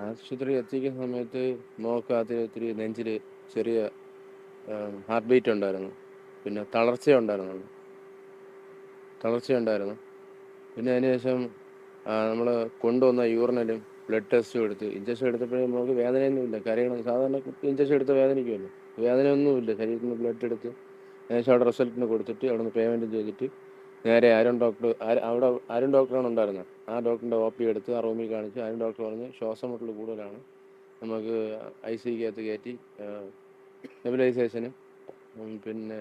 ആശുപത്രി എത്തിക്കുന്ന സമയത്ത് മോൾക്ക് ആദ്യം ഇത്തിരി നെഞ്ചിൽ ചെറിയ ഹാർട്ട് ബീറ്റ് ഉണ്ടായിരുന്നു. പിന്നെ തളർച്ചയുണ്ടായിരുന്നു. പിന്നെ അതിനുശേഷം നമ്മൾ കൊണ്ടുവന്ന യൂറിനലും ബ്ലഡ് ടെസ്റ്റും എടുത്ത് ഇഞ്ചക്ഷൻ എടുത്തപ്പോഴേ നമുക്ക് വേദനയൊന്നുമില്ല. കരയണം, സാധാരണ കുട്ടി ഇഞ്ചക്ഷൻ എടുത്ത് വേദനിക്കുമല്ലോ. വേദനയൊന്നുമില്ല. ശരീരത്തിൽ നിന്ന് ബ്ലഡ് എടുത്ത് ഏകദേശം അവിടെ റിസൾട്ടിന് കൊടുത്തിട്ട് അവിടെ നിന്ന് പേയ്മെൻറ്റും ചെയ്തിട്ട് നേരെ അവിടെ അരുൺ ഡോക്ടറാണ് ഉണ്ടായിരുന്നത്. ആ ഡോക്ടറിൻ്റെ OP എടുത്ത് ആ റൂമിൽ കാണിച്ച് അരുൺ ഡോക്ടർ പറഞ്ഞ് ശ്വാസം മുട്ടൽ കൂടുതലാണ്, നമുക്ക് ICU-ക്കകത്ത് കയറ്റി നെബുലൈസേഷനും പിന്നെ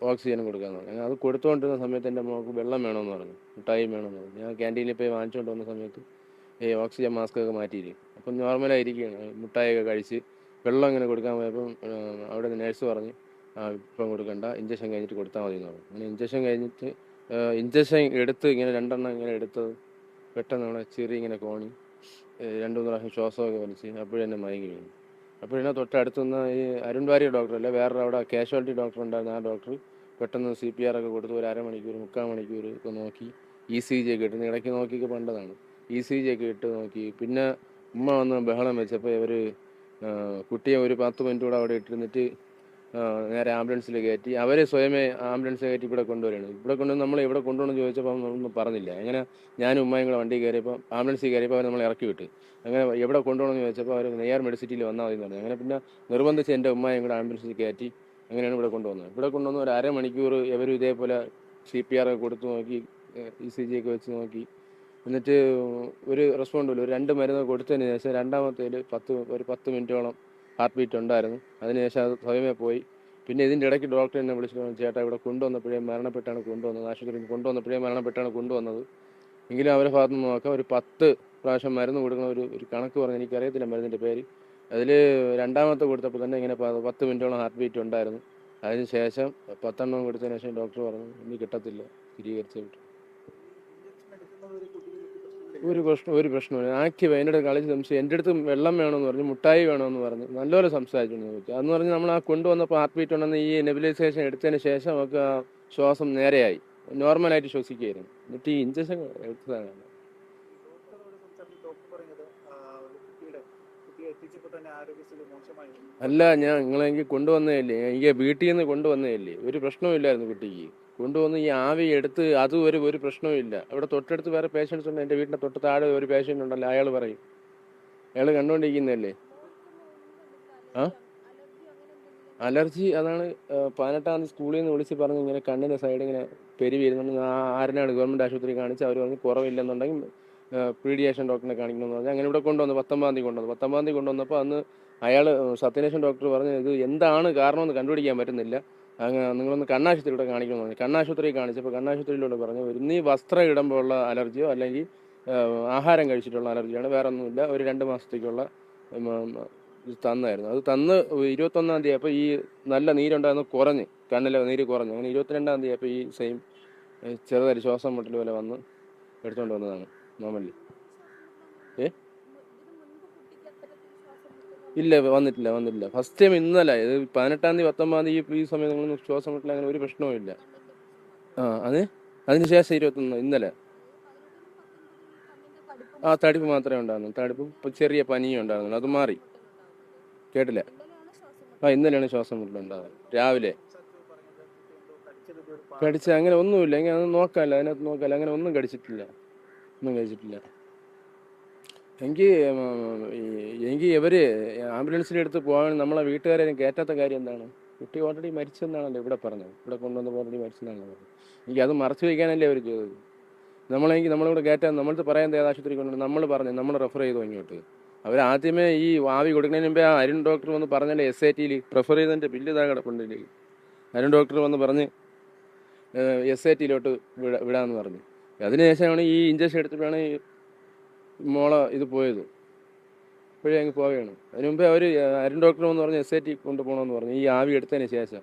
ഓക്സിജനും കൊടുക്കാമെന്ന് പറഞ്ഞു. അത് കൊടുത്തുകൊണ്ടിരുന്ന സമയത്ത് എൻ്റെ മോൾക്ക് വെള്ളം വേണമെന്ന് പറഞ്ഞു, മിഠായിയും വേണമെന്ന് പറഞ്ഞു. ഞാൻ ക്യാൻറ്റീനിൽ പോയി വാങ്ങിച്ചുകൊണ്ട് വന്ന സമയത്ത് ഈ ഓക്സിജൻ മാസ്കൊക്കെ മാറ്റിയിരിക്കും. അപ്പം നോർമലായിരിക്കുകയാണ്. മിഠായിയൊക്കെ കഴിച്ച് വെള്ളം ഇങ്ങനെ കൊടുക്കാൻ പോയപ്പം അവിടെ നിന്ന് നേഴ്സ് പറഞ്ഞ് ഇപ്പം കൊടുക്കണ്ട, ഇഞ്ചക്ഷൻ കഴിഞ്ഞിട്ട് കൊടുത്താൽ മതി എന്ന് പറഞ്ഞു. അങ്ങനെ ഇഞ്ചക്ഷൻ എടുത്ത് ഇങ്ങനെ 2 എണ്ണം ഇങ്ങനെ എടുത്തത് പെട്ടെന്ന് നമ്മുടെ ചെറിയ ഇങ്ങനെ കോണി 2-3 പ്രാവശ്യം ശ്വാസമൊക്കെ വലിച്ച് അപ്പോഴെന്നെ മയങ്ങി വീണു. അപ്പോഴെന്നെ തൊട്ടടുത്തുനിന്ന് ഈ അരുൺ വാര്യർ ഡോക്ടറല്ല, വേറൊരു അവിടെ കാഷ്വാലിറ്റി ഡോക്ടർ ഉണ്ടായിരുന്നു. ആ ഡോക്ടർ പെട്ടെന്ന് CPR ഒക്കെ കൊടുത്ത് ഒരു അരമണിക്കൂർ 3/4 മണിക്കൂർ ഒക്കെ നോക്കി ECG ഒക്കെ ഇട്ട്, ഇടയ്ക്ക് നോക്കിയൊക്കെ പണ്ടതാണ്, ECG ഒക്കെ ഇട്ട് നോക്കി. പിന്നെ ഉമ്മ വന്ന് ബഹളം വെച്ചപ്പോൾ ഇവർ കുട്ടിയെ ഒരു 10 മിനിറ്റ് കൂടെ അവിടെ ഇട്ടിരുന്നിട്ട് നേരെ ആംബുലൻസിൽ കയറ്റി. അവർ സ്വയമേ ആംബുലൻസ് കയറ്റി ഇവിടെ കൊണ്ടുവരികയാണ്. ഇവിടെ കൊണ്ടുവന്ന് നമ്മൾ എവിടെ കൊണ്ടുപോകണമെന്ന് ചോദിച്ചപ്പോൾ ഒന്നും പറഞ്ഞില്ല. അങ്ങനെ ഞാനും ഉമ്മയും കൂടെ വണ്ടി കയറിയപ്പോൾ ആംബുലൻസിൽ കയറിയപ്പോൾ അവർ നമ്മളെ ഇറക്കി വിട്ട്. അങ്ങനെ എവിടെ കൊണ്ടുപോകണമെന്ന് ചോദിച്ചപ്പോൾ അവർ നെയ്യാർ മെഡിസിറ്റിയിൽ വന്നാൽ മതി എന്ന് പറഞ്ഞു. അങ്ങനെ പിന്നെ നിർബന്ധിച്ച് എൻ്റെ ഉമ്മയും കൂടെ ആംബുലൻസിൽ കയറ്റി അങ്ങനെയാണ് ഇവിടെ കൊണ്ടുവന്നത്. ഇവിടെ കൊണ്ടുവന്ന് ഒരു അരമണിക്കൂർ ഇവരും ഇതേപോലെ CPR ഒക്കെ കൊടുത്ത് നോക്കി, ECG ഒക്കെ വെച്ച് നോക്കി. എന്നിട്ട് ഒരു റെസ്പോണ്ടുമില്ല. ഒരു 2 മരുന്ന് കൊടുത്തതിന് ശേഷം രണ്ടാമത്തേൽ ഒരു 10 മിനിറ്റോളം ഹാർട്ട് ബീറ്റ് ഉണ്ടായിരുന്നു. അതിനുശേഷം അത് സ്വയമേ പോയി. പിന്നെ ഇതിൻ്റെ ഇടയ്ക്ക് ഡോക്ടർ എന്നെ വിളിച്ചിട്ട് പറഞ്ഞു, ചേട്ടാ ഇവിടെ കൊണ്ടുവന്നപ്പോഴേ മരണപ്പെട്ടാണ് കൊണ്ടുവന്നത്, ആശുപത്രിയിൽ കൊണ്ടുവന്നപ്പോഴേ മരണപ്പെട്ടാണ് കൊണ്ടുവന്നത്. എങ്കിലും അവരുടെ ഭാഗത്ത് നിന്ന് നോക്കാം ഒരു 10 പ്രാവശ്യം മരുന്ന് കൊടുക്കണം. ഒരു കണക്ക് പറഞ്ഞ് എനിക്കറിയത്തില്ല മരുന്നിൻ്റെ പേര്. അതിൽ രണ്ടാമത്തെ കൊടുത്തപ്പോൾ തന്നെ ഇങ്ങനെ 10 മിനിറ്റോളം ഹാർട്ട് ബീറ്റ് ഉണ്ടായിരുന്നു. അതിന് ശേഷം 10 എണ്ണം കൊടുത്തതിന് ശേഷം ഡോക്ടർ പറഞ്ഞു ഇനി കിട്ടത്തില്ല, സ്ഥിരീകരിച്ച് വിട്ടു. ഒരു പ്രശ്നമില്ല. ആക്റ്റീവ് എൻ്റെ അടുത്ത് കളിച്ച് സംശയം. എൻ്റെ അടുത്ത് വെള്ളം വേണമെന്ന് പറഞ്ഞു, മുട്ടായി വേണമെന്ന് പറഞ്ഞു, നല്ലപോലെ സംസാരിച്ചു. അതെന്ന് പറഞ്ഞ് നമ്മൾ ആ കൊണ്ടുവന്നപ്പോൾ ഹാർട്ട് ബീറ്റ് ഉണ്ടെന്ന് ഈ നെബുലൈസേഷൻ എടുത്തതിന് ശേഷം നമുക്ക് ആ ശ്വാസം നേരെയായി, നോർമലായിട്ട് ശ്വസിക്കുകയായിരുന്നു. എന്നിട്ട് ഈ ഇഞ്ചക്ഷൻ എടുത്തതാണ്. അല്ല, നിങ്ങളെങ്കിൽ കൊണ്ടുവന്നതല്ലേ, എനിക്ക് വീട്ടിൽ നിന്ന് കൊണ്ടുവന്നതല്ലേ, ഒരു പ്രശ്നവുമില്ലായിരുന്നു കുട്ടിക്ക്. കൊണ്ടുവന്ന് ഈ ആവി എടുത്ത് അത് ഒരു പ്രശ്നവുമില്ല. അവിടെ തൊട്ടടുത്ത് വേറെ പേഷ്യൻസ് ഉണ്ട്. എൻ്റെ വീടിൻ്റെ തൊട്ട് താഴെ ഒരു പേഷ്യൻ്റ് ഉണ്ടല്ലോ, അയാൾ പറയും, അയാൾ കണ്ടുകൊണ്ടിരിക്കുന്നതല്ലേ. ആ അലർജി അതാണ് 18-ാം തീയതി സ്കൂളിൽ നിന്ന് വിളിച്ച് പറഞ്ഞ് ഇങ്ങനെ കണ്ണിൻ്റെ സൈഡ് ഇങ്ങനെ പെരുവി വരുന്നുണ്ട്. ആരനാണ് ഗവൺമെൻറ് ആശുപത്രി കാണിച്ച് അവർ പറഞ്ഞ് കുറവില്ലെന്നുണ്ടെങ്കിൽ പീഡിയാട്രിഷ്യൻ ഡോക്ടറിനെ കാണിക്കണമെന്ന് പറഞ്ഞാൽ അങ്ങനെ ഇവിടെ കൊണ്ടുവന്നു. 19-ാം തീയതി കൊണ്ടുവന്നപ്പോൾ അന്ന് അയാൾ സത്യനേശൻ ഡോക്ടർ പറഞ്ഞ് ഇത് എന്താണ് കാരണമെന്ന് കണ്ടുപിടിക്കാൻ പറ്റുന്നില്ല, അങ്ങനെ നിങ്ങളൊന്ന് കണ്ണാശുപത്രിയുടെ കാണിക്കണമെന്ന് പറഞ്ഞു. കണ്ണാശുപത്രി കാണിച്ചപ്പോൾ കണ്ണാശുപത്രിയിലൂടെ പറഞ്ഞു നീ വസ്ത്രം ഇടുമ്പോൾ ഉള്ള അലർജിയോ അല്ലെങ്കിൽ ആഹാരം കഴിച്ചിട്ടുള്ള അലർജിയാണ്, വേറെ ഒന്നുമില്ല. ഒരു 2 മാസത്തേക്കുള്ള ഇത് തന്നായിരുന്നു. അത് തന്ന് 21-ാം തീയതി അപ്പോൾ ഈ നല്ല നീരുണ്ടായിരുന്നു, കുറഞ്ഞ് കണ്ണിലെ നീര് കുറഞ്ഞു. അങ്ങനെ 22-ാം തീയതി അപ്പോൾ ഈ സെയിം ചെറുതായിട്ട് ശ്വാസം മുട്ടൽ പോലെ വന്ന് എടുത്തുകൊണ്ട് വന്നതാണ് നോർമലി. ഇല്ല, വന്നിട്ടില്ല. ഫസ്റ്റ് ടൈം ഇന്നലെ, ഇത് 18-ാം തീയതി 19-ാം തീയതി ഈ സമയം നിങ്ങളൊന്നും ശ്വാസം മുട്ടൽ അങ്ങനെ ഒരു പ്രശ്നവും ഇല്ല. അതിനുശേഷം 21 ഇന്നലെ തടിപ്പ് മാത്രമേ ഉണ്ടായിരുന്നു. തടിപ്പ് ചെറിയ പനിയും ഉണ്ടായിരുന്നു, അത് മാറി. കേട്ടില്ല. ഇന്നലെയാണ് ശ്വാസം മുട്ടലുണ്ടാകുന്നത് രാവിലെ. കടിച്ച അങ്ങനെ ഒന്നുമില്ല, ഇങ്ങനെ അത് നോക്കാമല്ല, അതിനകത്ത് നോക്കാമല്ല, അങ്ങനെ ഒന്നും കഴിച്ചിട്ടില്ല. എനിക്ക് ഇവർ ആംബുലൻസിലെടുത്ത് പോകാൻ നമ്മളെ വീട്ടുകാരെ കയറ്റാത്ത കാര്യം എന്താണ്? കുട്ടി ഓൾറെഡി മരിച്ചെന്നാണല്ലോ ഇവിടെ പറഞ്ഞത്. ഇവിടെ കൊണ്ടുവന്ന് ഓൾറെഡി മരിച്ചെന്നാണല്ലോ പറഞ്ഞത്. എനിക്കത് മറച്ചു വയ്ക്കാനല്ലേ അവർ ചെയ്തത്. നമ്മളിവിടെ കയറ്റാൻ നമ്മൾക്ക് പറയാൻ ഏത് ആശുപത്രി കൊണ്ടുവന്ന് നമ്മൾ റെഫർ ചെയ്തു ഇങ്ങോട്ട്. അവരാദ്യമേ ഈ ആവി കൊടുക്കുന്നതിന് മുമ്പേ ആ അരുൺ ഡോക്ടർ വന്ന് പറഞ്ഞല്ലേ, SAT-യിൽ പ്രിഫർ ചെയ്തതിൻ്റെ ബില്ല് ഇതാ കിടപ്പുണ്ടില്ലേ. അരുൺ ഡോക്ടർ വന്ന് പറഞ്ഞ് SAT-യിലോട്ട് വിടാമെന്ന് പറഞ്ഞു. അതിനുശേഷമാണ് ഈ ഇഞ്ചക്ഷൻ എടുത്തിട്ടാണ് മോളെ ഇത് പോയത്. ഇപ്പോഴേ അങ്ങ് പോവുകയാണ്. അതിന് മുമ്പേ അവർ അരുൺ ഡോക്ടർ എന്ന് പറഞ്ഞ് SAT കൊണ്ടുപോകണമെന്ന് പറഞ്ഞു ഈ ആവി എടുത്തതിന് ശേഷം.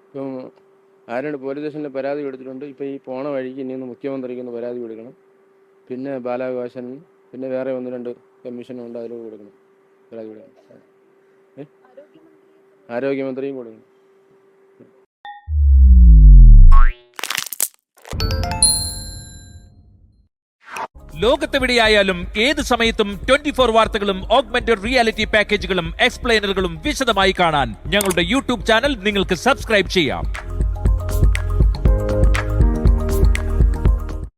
ഇപ്പം ആരാണ് പോലീസ് സ്റ്റേഷനിൽ പരാതി കൊടുത്തിട്ടുണ്ട്. ഇപ്പം ഈ പോണ വഴിക്ക് ഇനി ഒന്ന് മുഖ്യമന്ത്രിക്ക് ഒന്ന് പരാതി കൊടുക്കണം. പിന്നെ ബാലാഘോഷനും പിന്നെ വേറെ 1-2 കമ്മീഷനും ഉണ്ട്, അതിലൂടെ കൊടുക്കണം, പരാതി കൊടുക്കണം. ആരോഗ്യമന്ത്രിയും കൊടുക്കണം. ലോകത്തെവിടെയായാലും ഏത് സമയത്തും 24 വാർത്തകളും ഓഗ്മെന്റഡ് റിയാലിറ്റി പാക്കേജുകളും എക്സ്പ്ലെയിനറുകളും വിശദമായി കാണാൻ ഞങ്ങളുടെ യൂട്യൂബ് ചാനൽ നിങ്ങൾക്ക് സബ്സ്ക്രൈബ് ചെയ്യാം.